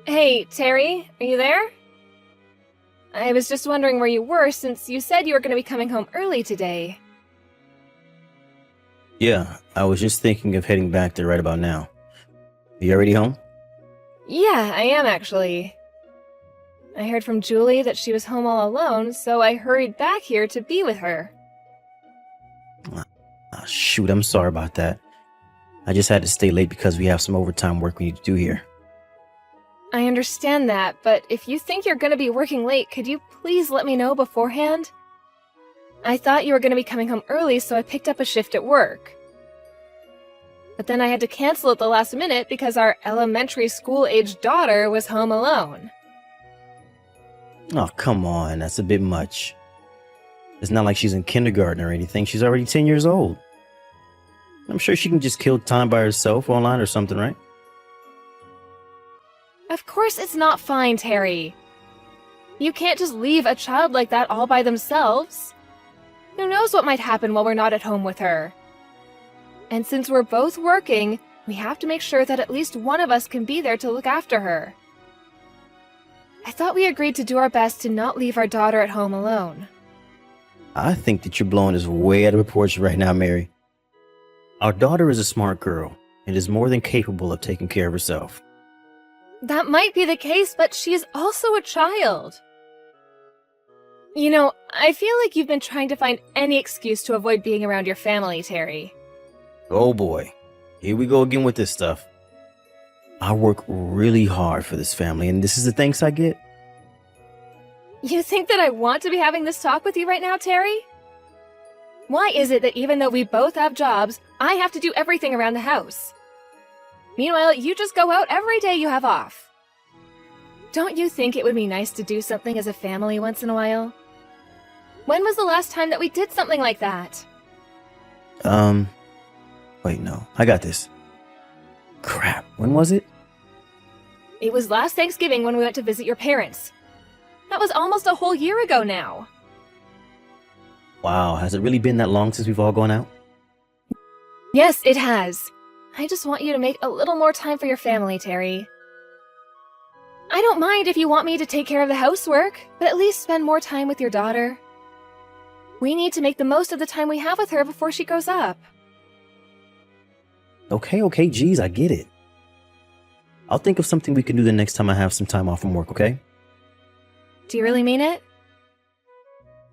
Hey, Terry, are you there? I was just wondering where you were since you said you were going to be coming home early today. Yeah, I was just thinking of heading back there right about now. You already home? Yeah, I am actually. I heard from Julie that she was home all alone, so I hurried back here to be with her. Shoot, I'm sorry about that. I just had to stay late because we have some overtime work we need to do here. I understand that, but if you think you're going to be working late, could you please let me know beforehand? I thought you were going to be coming home early, so I picked up a shift at work. But then I had to cancel at the last minute because our elementary school-aged daughter was home alone. Oh, come on, that's a bit much. It's not like she's in kindergarten or anything. She's already 10 years old. I'm sure she can just kill time by herself online or something, right? Of course it's not fine, Terry. You can't just leave a child like that all by themselves. Who knows what might happen while we're not at home with her? And since we're both working, we have to make sure that at least one of us can be there to look after her. I thought we agreed to do our best to not leave our daughter at home alone. I think that you're blowing this way out of proportion right now, Mary. Our daughter is a smart girl and is more than capable of taking care of herself. That might be the case, but she's also a child. You know, I feel like you've been trying to find any excuse to avoid being around your family, Terry. Oh boy, here we go again with this stuff. I work really hard for this family, and this is the thanks I get? You think that I want to be having this talk with you right now, Terry? Why is it that even though we both have jobs, I have to do everything around the house? Meanwhile, you just go out every day you have off. Don't you think it would be nice to do something as a family once in a while? When was the last time that we did something like that? Wait, no, I got this. Crap, when was it? It was last Thanksgiving when we went to visit your parents. That was almost a whole year ago now. Wow, has it really been that long since we've all gone out? Yes, it has. I just want you to make a little more time for your family, Terry. I don't mind if you want me to take care of the housework, but at least spend more time with your daughter. We need to make the most of the time we have with her before she grows up. Okay, geez, I get it. I'll think of something we can do the next time I have some time off from work, okay? Do you really mean it?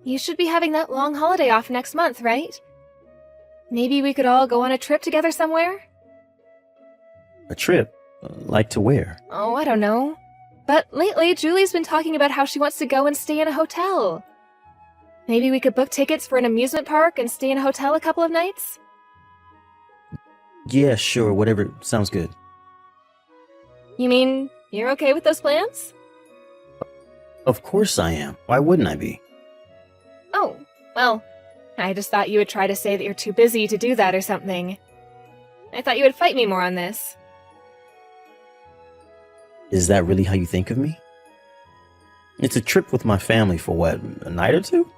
You should be having that long holiday off next month, right? Maybe we could all go on a trip together somewhere? A trip? Like to where? Oh, I don't know. But lately, Julie's been talking about how she wants to go and stay in a hotel. Maybe we could book tickets for an amusement park and stay in a hotel a couple of nights? Yeah, sure, whatever. Sounds good. You mean you're okay with those plans? Of course I am. Why wouldn't I be? Oh, well, I just thought you would try to say that you're too busy to do that or something. I thought you would fight me more on this. Is that really how you think of me? It's a trip with my family for what, a night or two?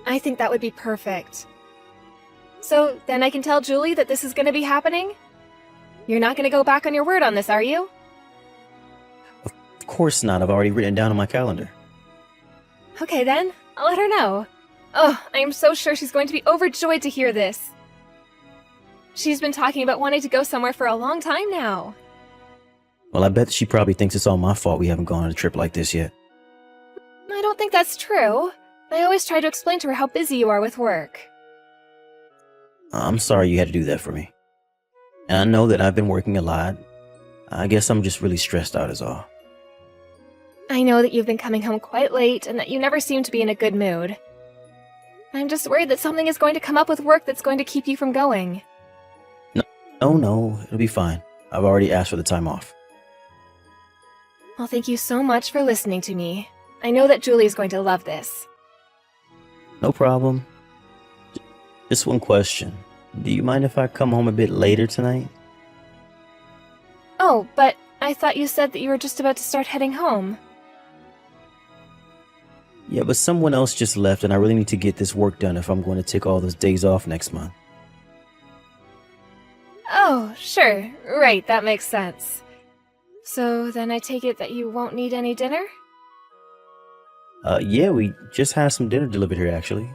I think that would be perfect. So, then I can tell Julie that this is going to be happening? You're not going to go back on your word on this, are you? Of course not. I've already written it down on my calendar. Okay then, I'll let her know. Oh, I am so sure she's going to be overjoyed to hear this. She's been talking about wanting to go somewhere for a long time now. Well, I bet she probably thinks it's all my fault we haven't gone on a trip like this yet. I don't think that's true. I always try to explain to her how busy you are with work. I'm sorry you had to do that for me. And I know that I've been working a lot. I guess I'm just really stressed out is all. I know that you've been coming home quite late and that you never seem to be in a good mood. I'm just worried that something is going to come up with work that's going to keep you from going. No, it'll be fine. I've already asked for the time off. Well, thank you so much for listening to me. I know that Julie is going to love this. No problem. Just one question. Do you mind if I come home a bit later tonight? Oh, but I thought you said that you were just about to start heading home. Yeah, but someone else just left and I really need to get this work done if I'm going to take all those days off next month. Oh, sure. Right, that makes sense. So then I take it that you won't need any dinner? Yeah, we just had some dinner delivered here, actually.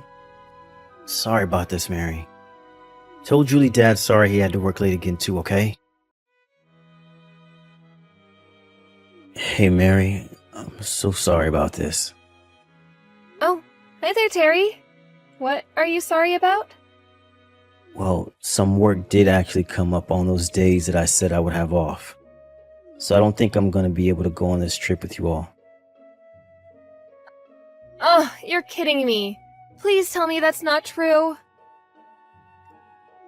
Sorry about this, Mary. Told Julie Dad's sorry he had to work late again, too, okay? Hey, Mary, I'm so sorry about this. Oh, hi there, Terry. What are you sorry about? Well, some work did actually come up on those days that I said I would have off. So I don't think I'm gonna be able to go on this trip with you all. Oh, you're kidding me. Please tell me that's not true.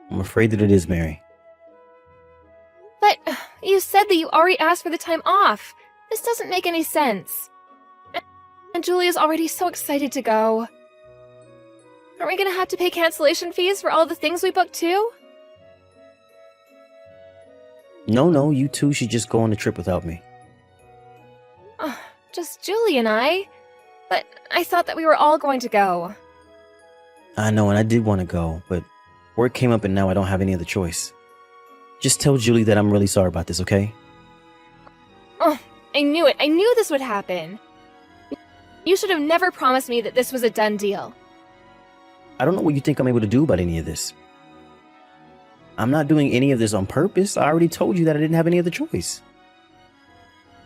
I'm afraid that it is, Mary. But you said that you already asked for the time off. This doesn't make any sense. And Julia's already so excited to go. Aren't we gonna have to pay cancellation fees for all the things we booked too? No, you two should just go on the trip without me. Just Julie and I. But I thought that we were all going to go. I know, and I did want to go, but work came up and now I don't have any other choice. Just tell Julie that I'm really sorry about this, okay? Oh, I knew it. I knew this would happen. You should have never promised me that this was a done deal. I don't know what you think I'm able to do about any of this. I'm not doing any of this on purpose. I already told you that I didn't have any other choice.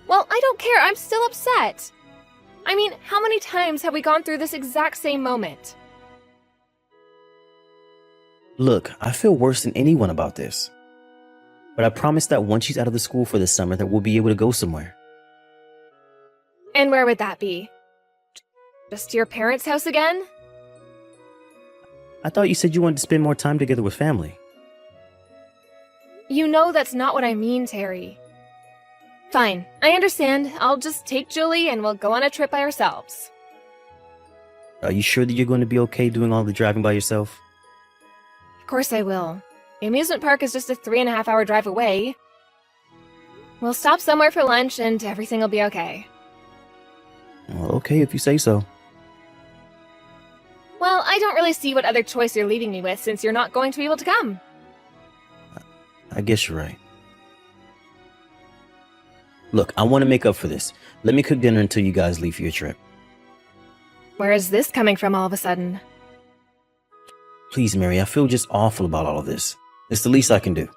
Well, I don't care. I'm still upset. I mean, how many times have we gone through this exact same moment? Look, I feel worse than anyone about this. But I promise that once she's out of the school for the summer that we'll be able to go somewhere. And where would that be? Just to your parents' house again? I thought you said you wanted to spend more time together with family. You know that's not what I mean, Terry. Fine, I understand. I'll just take Julie and we'll go on a trip by ourselves. Are you sure that you're going to be okay doing all the driving by yourself? Of course I will. The amusement park is just a 3.5-hour drive away. We'll stop somewhere for lunch and everything will be okay. Well, okay, if you say so. Well, I don't really see what other choice you're leaving me with since you're not going to be able to come. I guess you're right. Look, I want to make up for this. Let me cook dinner until you guys leave for your trip. Where is this coming from all of a sudden? Please, Mary, I feel just awful about all of this. It's the least I can do.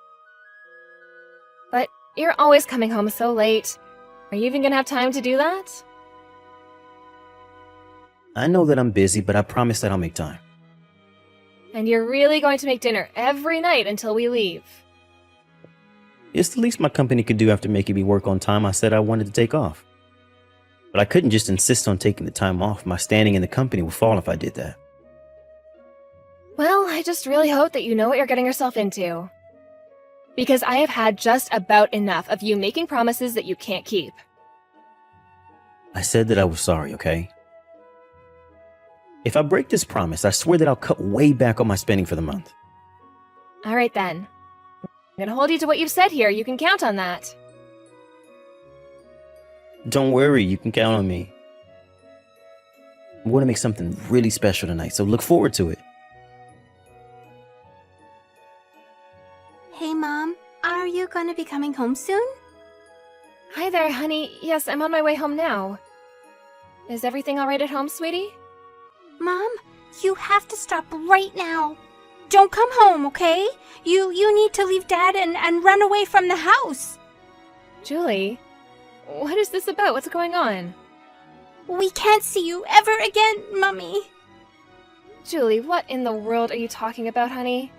But you're always coming home so late. Are you even gonna have time to do that? I know that I'm busy, but I promise that I'll make time. And you're really going to make dinner every night until we leave? It's the least my company could do after making me work on time I said I wanted to take off. But I couldn't just insist on taking the time off. My standing in the company would fall if I did that. Well, I just really hope that you know what you're getting yourself into. Because I have had just about enough of you making promises that you can't keep. I said that I was sorry, okay? If I break this promise, I swear that I'll cut way back on my spending for the month. All right then. I'm gonna hold you to what you've said here. You can count on that. Don't worry, you can count on me. I'm going to make something really special tonight, so look forward to it. Hey, Mom. Are you going to be coming home soon? Hi there, honey. Yes, I'm on my way home now. Is everything all right at home, sweetie? Mom, you have to stop right now. Don't come home, okay? You need to leave Dad and run away from the house. Julie, what is this about? What's going on? We can't see you ever again, Mummy. Julie, what in the world are you talking about, honey?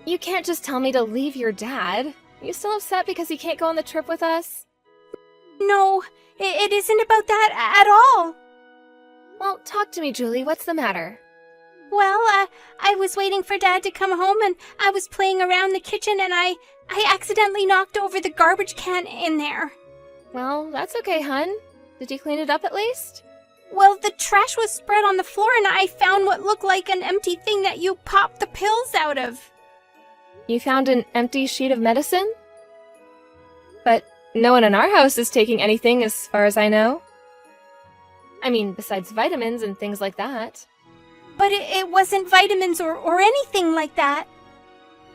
You can't just tell me to leave your dad. Are you still upset because he can't go on the trip with us? No, it isn't about that at all. Well, talk to me, Julie. What's the matter? Well, I was waiting for Dad to come home and I was playing around the kitchen and I accidentally knocked over the garbage can in there. Well, that's okay, hun. Did you clean it up at least? Well, the trash was spread on the floor and I found what looked like an empty thing that you popped the pills out of. You found an empty sheet of medicine? But no one in our house is taking anything as far as I know. I mean, besides vitamins and things like that. But it wasn't vitamins or anything like that.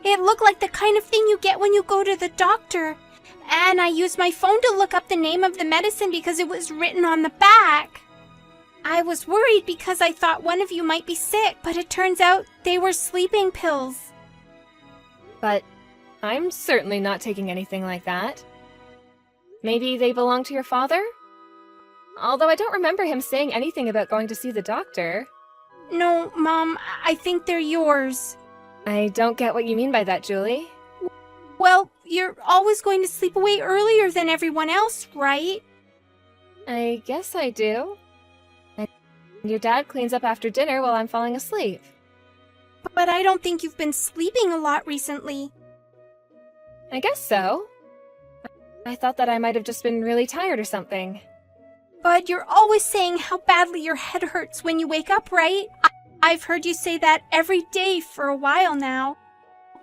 It looked like the kind of thing you get when you go to the doctor. And I used my phone to look up the name of the medicine because it was written on the back. I was worried because I thought one of you might be sick, but it turns out they were sleeping pills. But I'm certainly not taking anything like that. Maybe they belong to your father? Although I don't remember him saying anything about going to see the doctor. No, Mom, I think they're yours. I don't get what you mean by that, Julie. Well, you're always going to sleep away earlier than everyone else, right? I guess I do. And your dad cleans up after dinner while I'm falling asleep. But I don't think you've been sleeping a lot recently. I guess so. I thought that I might have just been really tired or something. But you're always saying how badly your head hurts when you wake up, right? I've heard you say that every day for a while now.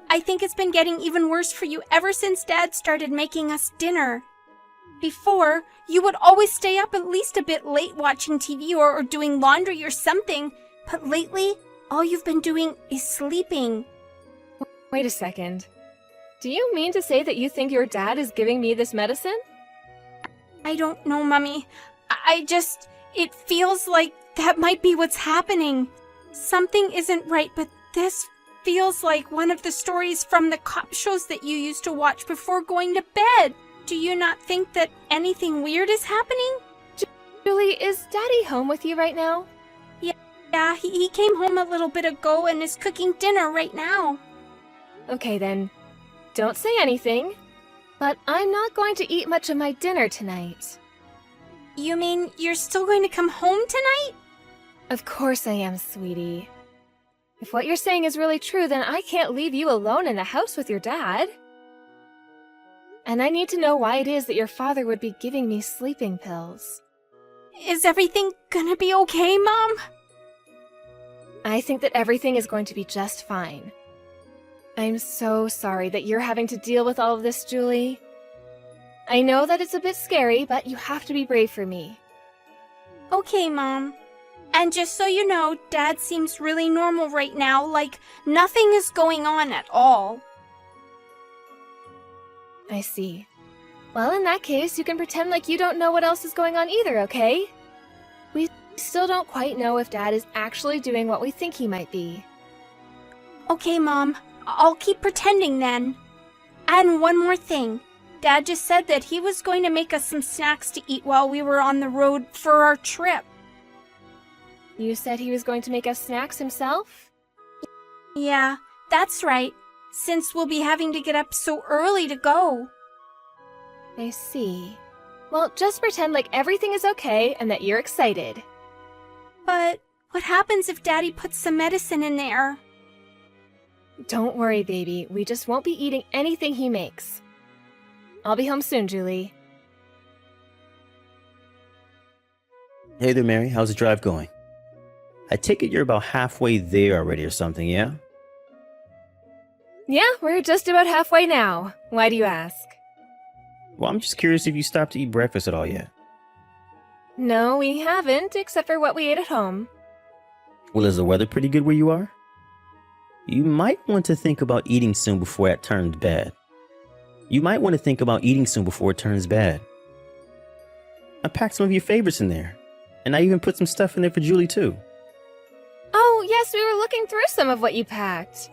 I think it's been getting even worse for you ever since Dad started making us dinner. Before, you would always stay up at least a bit late watching TV or doing laundry or something. But lately, all you've been doing is sleeping. Wait a second. Do you mean to say that you think your dad is giving me this medicine? I don't know, Mummy. It feels like that might be what's happening. Something isn't right, but this feels like one of the stories from the cop shows that you used to watch before going to bed. Do you not think that anything weird is happening? Julie, is Daddy home with you right now? Yeah, he came home a little bit ago and is cooking dinner right now. Okay then. Don't say anything. But I'm not going to eat much of my dinner tonight. You mean you're still going to come home tonight? Of course I am, sweetie. If what you're saying is really true, then I can't leave you alone in the house with your dad. And I need to know why it is that your father would be giving me sleeping pills. Is everything gonna be okay, Mom? I think that everything is going to be just fine. I'm so sorry that you're having to deal with all of this, Julie. I know that it's a bit scary, but you have to be brave for me. Okay, Mom. And just so you know, Dad seems really normal right now, like nothing is going on at all. I see. Well, in that case, you can pretend like you don't know what else is going on either, okay? We still don't quite know if Dad is actually doing what we think he might be. Okay, Mom. I'll keep pretending then. And one more thing. Dad just said that he was going to make us some snacks to eat while we were on the road for our trip. You said he was going to make us snacks himself? Yeah, that's right. Since we'll be having to get up so early to go. I see. Well, just pretend like everything is okay and that you're excited. But what happens if Daddy puts some medicine in there? Don't worry, baby. We just won't be eating anything he makes. I'll be home soon, Julie. Hey there, Mary. How's the drive going? I take it you're about halfway there already or something, yeah? Yeah, we're just about halfway now. Why do you ask? Well, I'm just curious if you stopped to eat breakfast at all yet. No, we haven't, except for what we ate at home. Well, is the weather pretty good where you are? You might want to think about eating soon before it turns bad. I packed some of your favorites in there. And I even put some stuff in there for Julie, too. Oh, yes, we were looking through some of what you packed.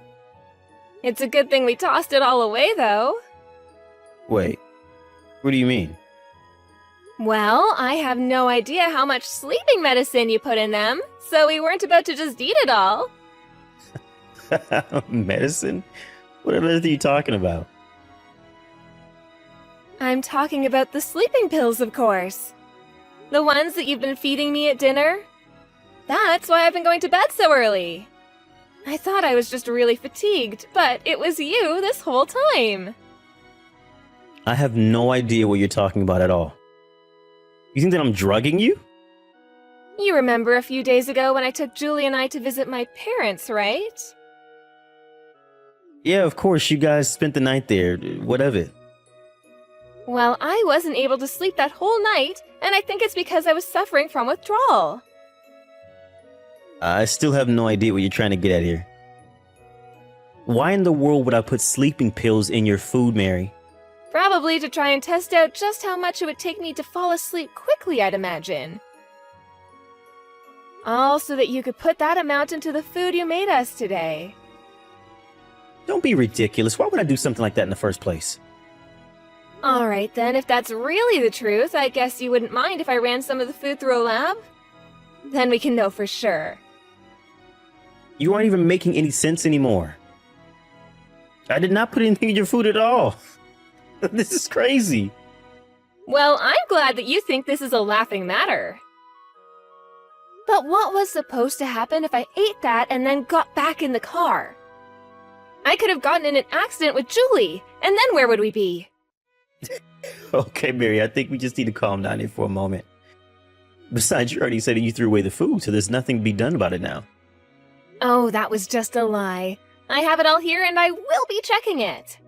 It's a good thing we tossed it all away, though. Wait, what do you mean? Well, I have no idea how much sleeping medicine you put in them, so we weren't about to just eat it all. Medicine? What on earth are you talking about? I'm talking about the sleeping pills, of course. The ones that you've been feeding me at dinner. That's why I've been going to bed so early. I thought I was just really fatigued, but it was you this whole time. I have no idea what you're talking about at all. You think that I'm drugging you? You remember a few days ago when I took Julie and I to visit my parents, right? Yeah, of course, you guys spent the night there. What of it? Well, I wasn't able to sleep that whole night, and I think it's because I was suffering from withdrawal. I still have no idea what you're trying to get at here. Why in the world would I put sleeping pills in your food, Mary? Probably to try and test out just how much it would take me to fall asleep quickly, I'd imagine. All so that you could put that amount into the food you made us today. Don't be ridiculous. Why would I do something like that in the first place? Alright then, if that's really the truth, I guess you wouldn't mind if I ran some of the food through a lab? Then we can know for sure. You aren't even making any sense anymore. I did not put anything in your food at all. This is crazy. Well, I'm glad that you think this is a laughing matter. But what was supposed to happen if I ate that and then got back in the car? I could have gotten in an accident with Julie, and then where would we be? Okay, Mary, I think we just need to calm down here for a moment. Besides, you already said that you threw away the food, so there's nothing to be done about it now. Oh, that was just a lie. I have it all here and I will be checking it.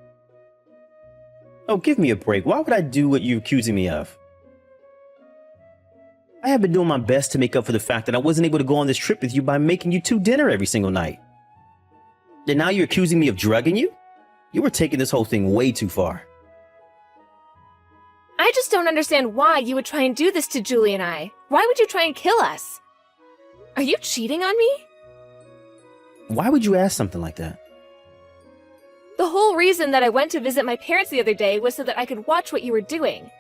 Oh, give me a break. Why would I do what you're accusing me of? I have been doing my best to make up for the fact that I wasn't able to go on this trip with you by making you two dinner every single night. And now you're accusing me of drugging you? You were taking this whole thing way too far. I just don't understand why you would try and do this to Julie and I. Why would you try and kill us? Are you cheating on me? Why would you ask something like that? The whole reason that I went to visit my parents the other day was so that I could watch what you were doing.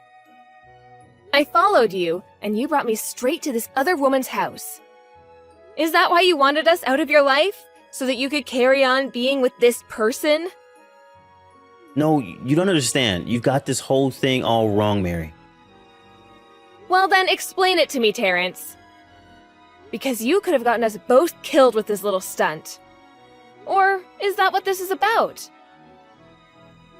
I followed you, and you brought me straight to this other woman's house. Is that why you wanted us out of your life? So that you could carry on being with this person? No, you don't understand. You've got this whole thing all wrong, Mary. Well then, explain it to me, Terrence. Because you could have gotten us both killed with this little stunt. Or is that what this is about?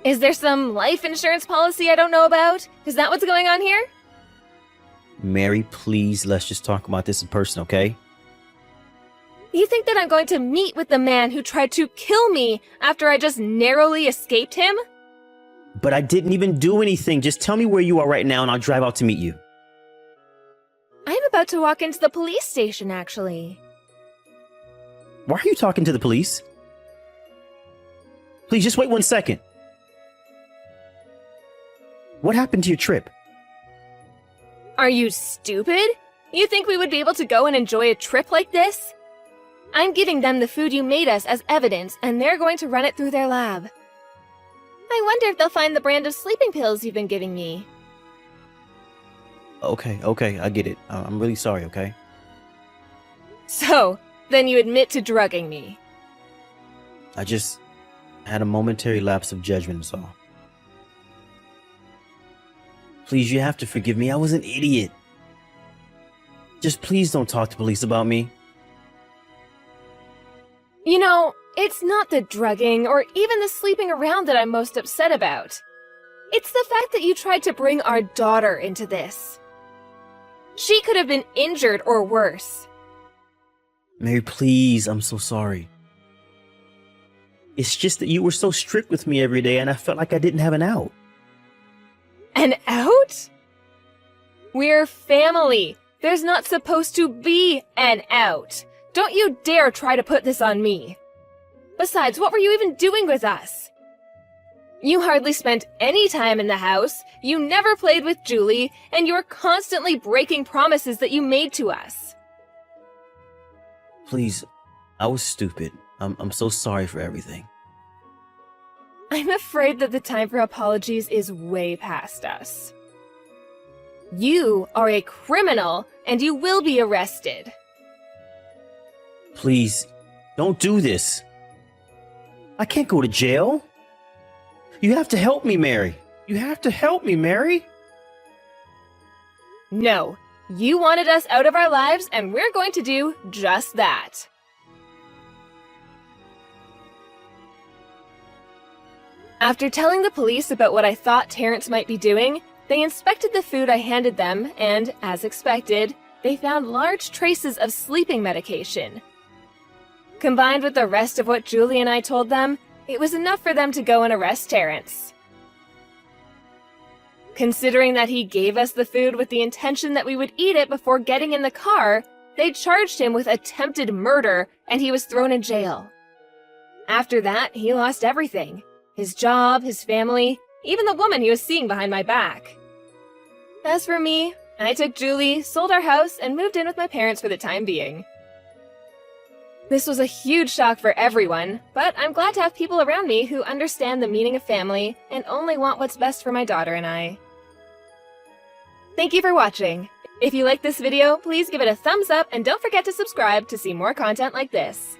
Is there some life insurance policy I don't know about? Is that what's going on here? Mary, please, let's just talk about this in person, okay? You think that I'm going to meet with the man who tried to kill me after I just narrowly escaped him? But I didn't even do anything. Just tell me where you are right now and I'll drive out to meet you. I'm about to walk into the police station, actually. Why are you talking to the police? Please, just wait 1 second. What happened to your trip? Are you stupid? You think we would be able to go and enjoy a trip like this? I'm giving them the food you made us as evidence, and they're going to run it through their lab. I wonder if they'll find the brand of sleeping pills you've been giving me. Okay, I get it. I'm really sorry, okay? So, then you admit to drugging me. I just had a momentary lapse of judgment, that's all. Please, you have to forgive me. I was an idiot. Just please don't talk to police about me. You know, it's not the drugging or even the sleeping around that I'm most upset about. It's the fact that you tried to bring our daughter into this. She could have been injured or worse. Mary, please, I'm so sorry. It's just that you were so strict with me every day and I felt like I didn't have an out. An out? We're family. There's not supposed to be an out. Don't you dare try to put this on me. Besides, what were you even doing with us? You hardly spent any time in the house, you never played with Julie, and you're constantly breaking promises that you made to us. Please, I was stupid. I'm so sorry for everything. I'm afraid that the time for apologies is way past us. You are a criminal, and you will be arrested. Please, don't do this. I can't go to jail. You have to help me, Mary. You have to help me, Mary. No, you wanted us out of our lives, and we're going to do just that. After telling the police about what I thought Terrence might be doing, they inspected the food I handed them, and, as expected, they found large traces of sleeping medication. Combined with the rest of what Julie and I told them, it was enough for them to go and arrest Terrence. Considering that he gave us the food with the intention that we would eat it before getting in the car, they charged him with attempted murder and he was thrown in jail. After that, he lost everything. His job, his family, even the woman he was seeing behind my back. As for me, I took Julie, sold our house, and moved in with my parents for the time being. This was a huge shock for everyone, but I'm glad to have people around me who understand the meaning of family and only want what's best for my daughter and I. Thank you for watching. If you liked this video, please give it a thumbs up and don't forget to subscribe to see more content like this.